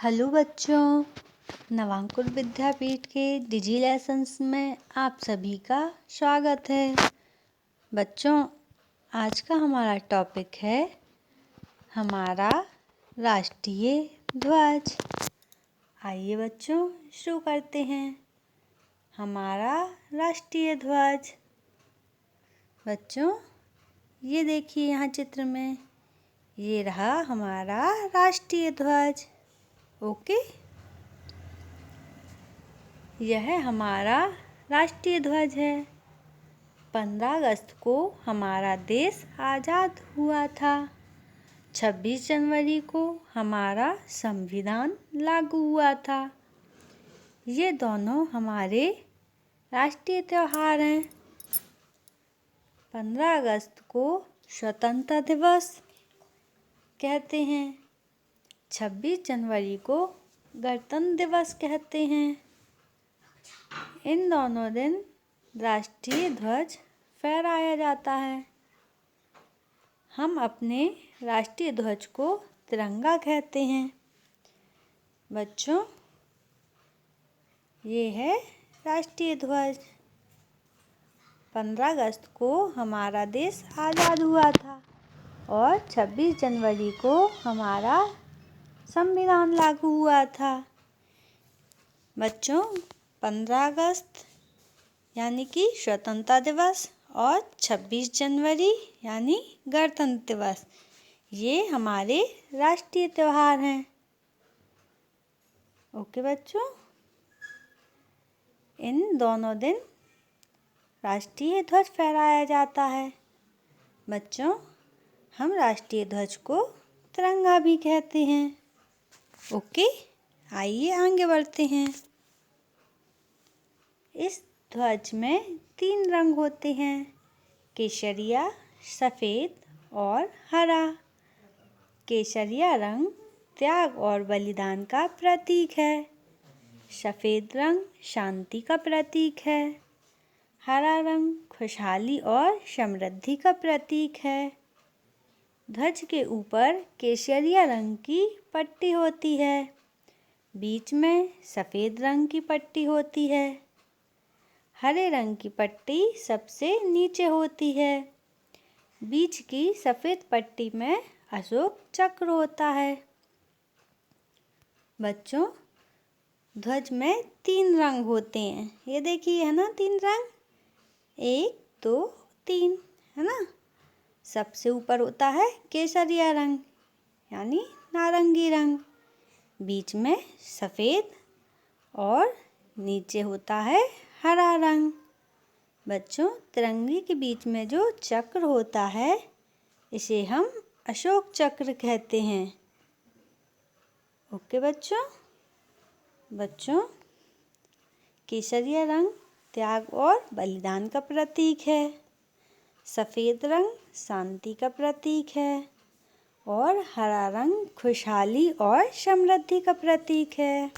Hello बच्चों, नवांकुर विद्यापीठ के डिजी lessons में आप सभी का स्वागत है। बच्चों, आज का हमारा टॉपिक है हमारा राष्ट्रीय ध्वज। आइए बच्चों शुरू करते हैं। हमारा राष्ट्रीय ध्वज। बच्चों, ये देखिए यहाँ चित्र में, ये रहा हमारा राष्ट्रीय ध्वज। ओके, यह हमारा राष्ट्रीय ध्वज है। 15 अगस्त को हमारा देश आज़ाद हुआ था। 26 जनवरी को हमारा संविधान लागू हुआ था। ये दोनों हमारे राष्ट्रीय त्योहार हैं। 15 अगस्त को स्वतंत्रता दिवस कहते हैं। 26 जनवरी को गणतंत्र दिवस कहते हैं। इन दोनों दिन राष्ट्रीय ध्वज फहराया जाता है। हम अपने राष्ट्रीय ध्वज को तिरंगा कहते हैं। बच्चों, ये है राष्ट्रीय ध्वज। 15 अगस्त को हमारा देश आज़ाद हुआ था और 26 जनवरी को हमारा संविधान लागू हुआ था। बच्चों, 15 अगस्त यानी कि स्वतंत्रता दिवस और 26 जनवरी यानी गणतंत्र दिवस, ये हमारे राष्ट्रीय त्योहार हैं। ओके बच्चों, इन दोनों दिन राष्ट्रीय ध्वज फहराया जाता है। बच्चों, हम राष्ट्रीय ध्वज को तिरंगा भी कहते हैं। ओके, आइए आगे बढ़ते हैं। इस ध्वज में 3 रंग होते हैं, केसरिया, सफ़ेद और हरा। केसरिया रंग त्याग और बलिदान का प्रतीक है। सफ़ेद रंग शांति का प्रतीक है। हरा रंग खुशहाली और समृद्धि का प्रतीक है। ध्वज के ऊपर केसरिया रंग की पट्टी होती है। बीच में सफ़ेद रंग की पट्टी होती है। हरे रंग की पट्टी सबसे नीचे होती है। बीच की सफ़ेद पट्टी में अशोक चक्र होता है। बच्चों, ध्वज में 3 रंग होते हैं। ये देखिए है ना, 3 रंग, 1 2 3 है ना। सबसे ऊपर होता है केसरिया रंग यानी नारंगी रंग, बीच में सफ़ेद और नीचे होता है हरा रंग। बच्चों, तिरंगे के बीच में जो चक्र होता है, इसे हम अशोक चक्र कहते हैं। ओके बच्चों, केसरिया रंग त्याग और बलिदान का प्रतीक है। सफ़ेद रंग शांति का प्रतीक है और हरा रंग खुशहाली और समृद्धि का प्रतीक है।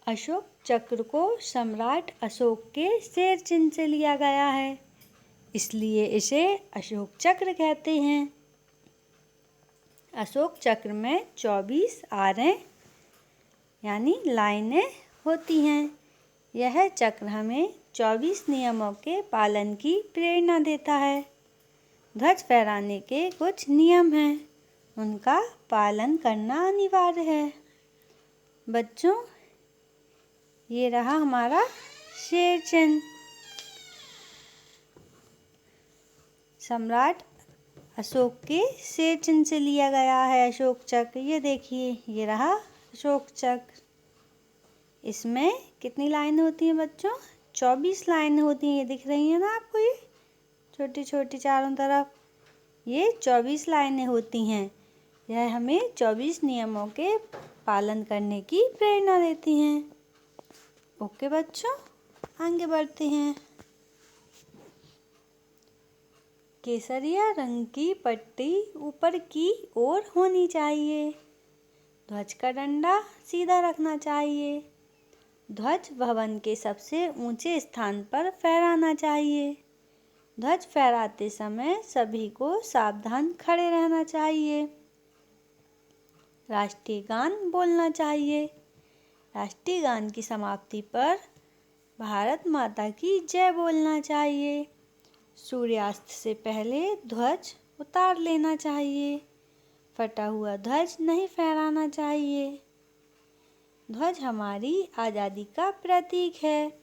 अशोक चक्र को सम्राट अशोक के शेर चिन्ह से लिया गया है, इसलिए इसे अशोक चक्र कहते हैं। अशोक चक्र में 24 आरें यानी लाइनें होती हैं। यह चक्र हमें 24 नियमों के पालन की प्रेरणा देता है। ध्वज फहराने के कुछ नियम हैं, उनका पालन करना अनिवार्य है। बच्चों, ये रहा हमारा शेर चिन्ह। सम्राट अशोक के शेर चिन्ह से लिया गया है अशोक चक्र। ये देखिए, ये रहा अशोक चक्र। इसमें कितनी लाइनें होती हैं बच्चों? 24 लाइनें होती हैं। ये दिख रही हैं ना आपको, ये छोटी छोटी चारों तरफ, ये 24 लाइनें होती हैं। यह हमें 24 नियमों के पालन करने की प्रेरणा देती हैं। ओके बच्चों, आगे बढ़ते हैं। केसरिया रंग की पट्टी ऊपर की ओर होनी चाहिए। ध्वज का डंडा सीधा रखना चाहिए। ध्वज भवन के सबसे ऊंचे स्थान पर फहराना चाहिए। ध्वज फहराते समय सभी को सावधान खड़े रहना चाहिए। राष्ट्रीय गान बोलना चाहिए। राष्ट्रीय गान की समाप्ति पर भारत माता की जय बोलना चाहिए। सूर्यास्त से पहले ध्वज उतार लेना चाहिए। फटा हुआ ध्वज नहीं फहराना चाहिए। ध्वज हमारी आज़ादी का प्रतीक है।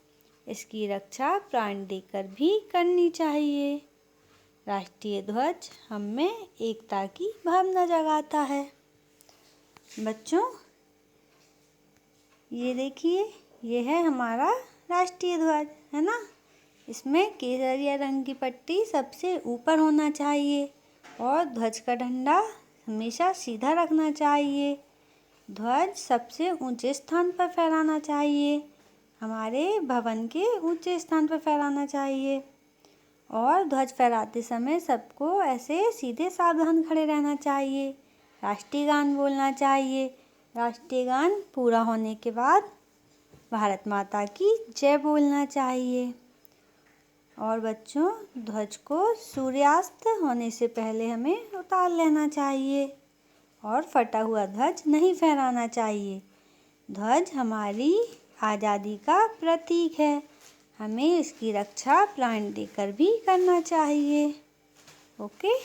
इसकी रक्षा प्राण देकर भी करनी चाहिए। राष्ट्रीय ध्वज हम में एकता की भावना जगाता है। बच्चों, ये देखिए, ये है हमारा राष्ट्रीय ध्वज, है ना। इसमें केसरिया रंग की पट्टी सबसे ऊपर होना चाहिए और ध्वज का डंडा हमेशा सीधा रखना चाहिए। ध्वज सबसे ऊंचे स्थान पर फहराना चाहिए। हमारे भवन के ऊंचे स्थान पर फहराना चाहिए और ध्वज फहराते समय सबको ऐसे सीधे सावधान खड़े रहना चाहिए। राष्ट्रीय गान बोलना चाहिए। राष्ट्रीय गान पूरा होने के बाद भारत माता की जय बोलना चाहिए। और बच्चों, ध्वज को सूर्यास्त होने से पहले हमें उतार लेना चाहिए और फटा हुआ ध्वज नहीं फहराना चाहिए। ध्वज हमारी आज़ादी का प्रतीक है। हमें इसकी रक्षा प्राण देकर भी करना चाहिए। ओके।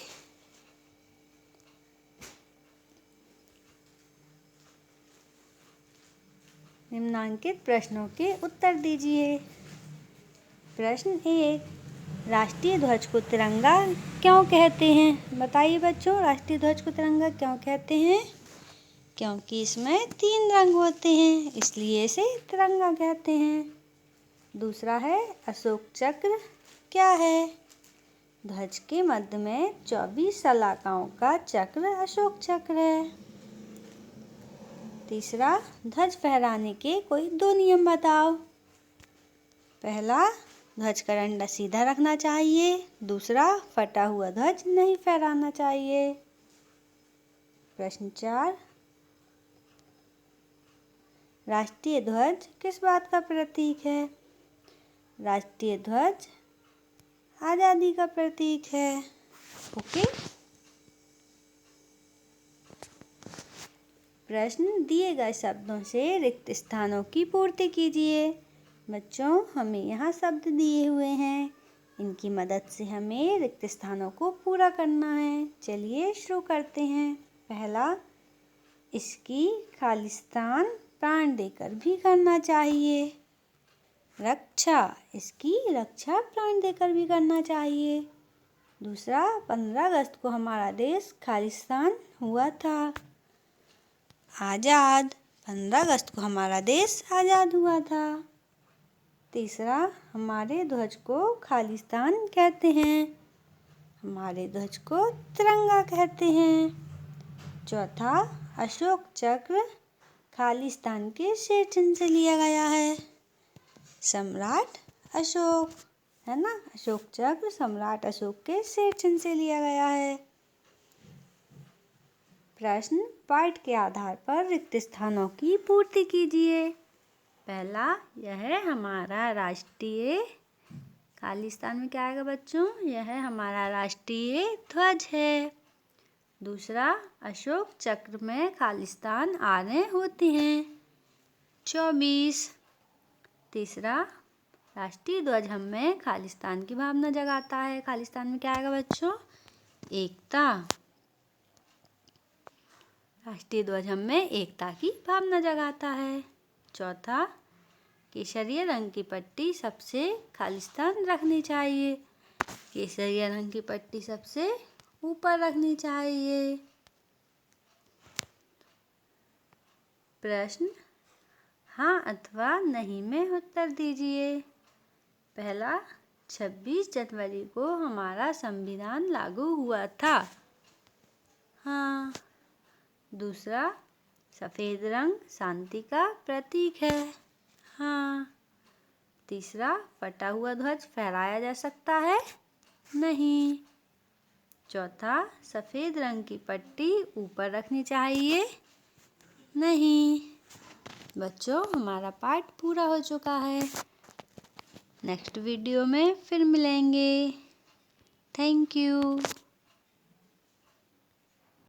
निम्नांकित प्रश्नों के उत्तर दीजिए। प्रश्न 1, राष्ट्रीय ध्वज को तिरंगा क्यों कहते हैं? बताइए बच्चों, राष्ट्रीय ध्वज को तिरंगा क्यों कहते हैं? क्योंकि इसमें 3 रंग होते हैं, इसलिए इसे तिरंगा कहते हैं। दूसरा है, अशोक चक्र क्या है? ध्वज के मध्य में 24 सलाखाओं का चक्र अशोक चक्र है। तीसरा, ध्वज फहराने के कोई 2 नियम बताओ। पहला, ध्वज का डंडा सीधा रखना चाहिए। दूसरा, फटा हुआ ध्वज नहीं फहराना चाहिए। प्रश्न 4, राष्ट्रीय ध्वज किस बात का प्रतीक है? राष्ट्रीय ध्वज आज़ादी का प्रतीक है। ओके। प्रश्न, दिए गए शब्दों से रिक्त स्थानों की पूर्ति कीजिए। बच्चों, हमें यहाँ शब्द दिए हुए हैं, इनकी मदद से हमें रिक्त स्थानों को पूरा करना है। चलिए शुरू करते हैं। पहला, इसकी खालिस्तान प्राण देकर भी करना चाहिए। रक्षा, इसकी रक्षा प्राण देकर भी करना चाहिए। दूसरा, 15 अगस्त को हमारा देश खालिस्तान हुआ था। आज़ाद, 15 अगस्त को हमारा देश आज़ाद हुआ था। तीसरा, हमारे ध्वज को खालिस्तान कहते हैं। हमारे ध्वज को तिरंगा कहते हैं। चौथा, अशोक चक्र खालिस्तान के शेर चिन्ह से लिया गया है। सम्राट अशोक, है ना। अशोक चक्र सम्राट अशोक के शेर चिन्ह से लिया गया है। प्रश्न, पाठ के आधार पर रिक्त स्थानों की पूर्ति कीजिए। पहला, यह हमारा राष्ट्रीय, खालिस्तान में क्या आएगा बच्चों? यह हमारा राष्ट्रीय ध्वज है। दूसरा, अशोक चक्र में खालिस्तान आने होती हैं 24। तीसरा, राष्ट्रीय ध्वज हमें खालिस्तान की भावना जगाता है। खालिस्तान में क्या आएगा बच्चों? एकता। राष्ट्रीय ध्वज हमें एकता की भावना जगाता है। चौथा, केसरिया रंग की पट्टी सबसे खालिस्तान रखनी चाहिए। केसरिया रंग की पट्टी सबसे ऊपर रखनी चाहिए। प्रश्न, हाँ अथवा नहीं में उत्तर दीजिए। पहला, 26 जनवरी को हमारा संविधान लागू हुआ था। हाँ। दूसरा, सफ़ेद रंग शांति का प्रतीक है। हाँ। तीसरा, फटा हुआ ध्वज फहराया जा सकता है? नहीं। चौथा, सफ़ेद रंग की पट्टी ऊपर रखनी चाहिए? नहीं। बच्चों, हमारा पाठ पूरा हो चुका है। नेक्स्ट वीडियो में फिर मिलेंगे। Thank you.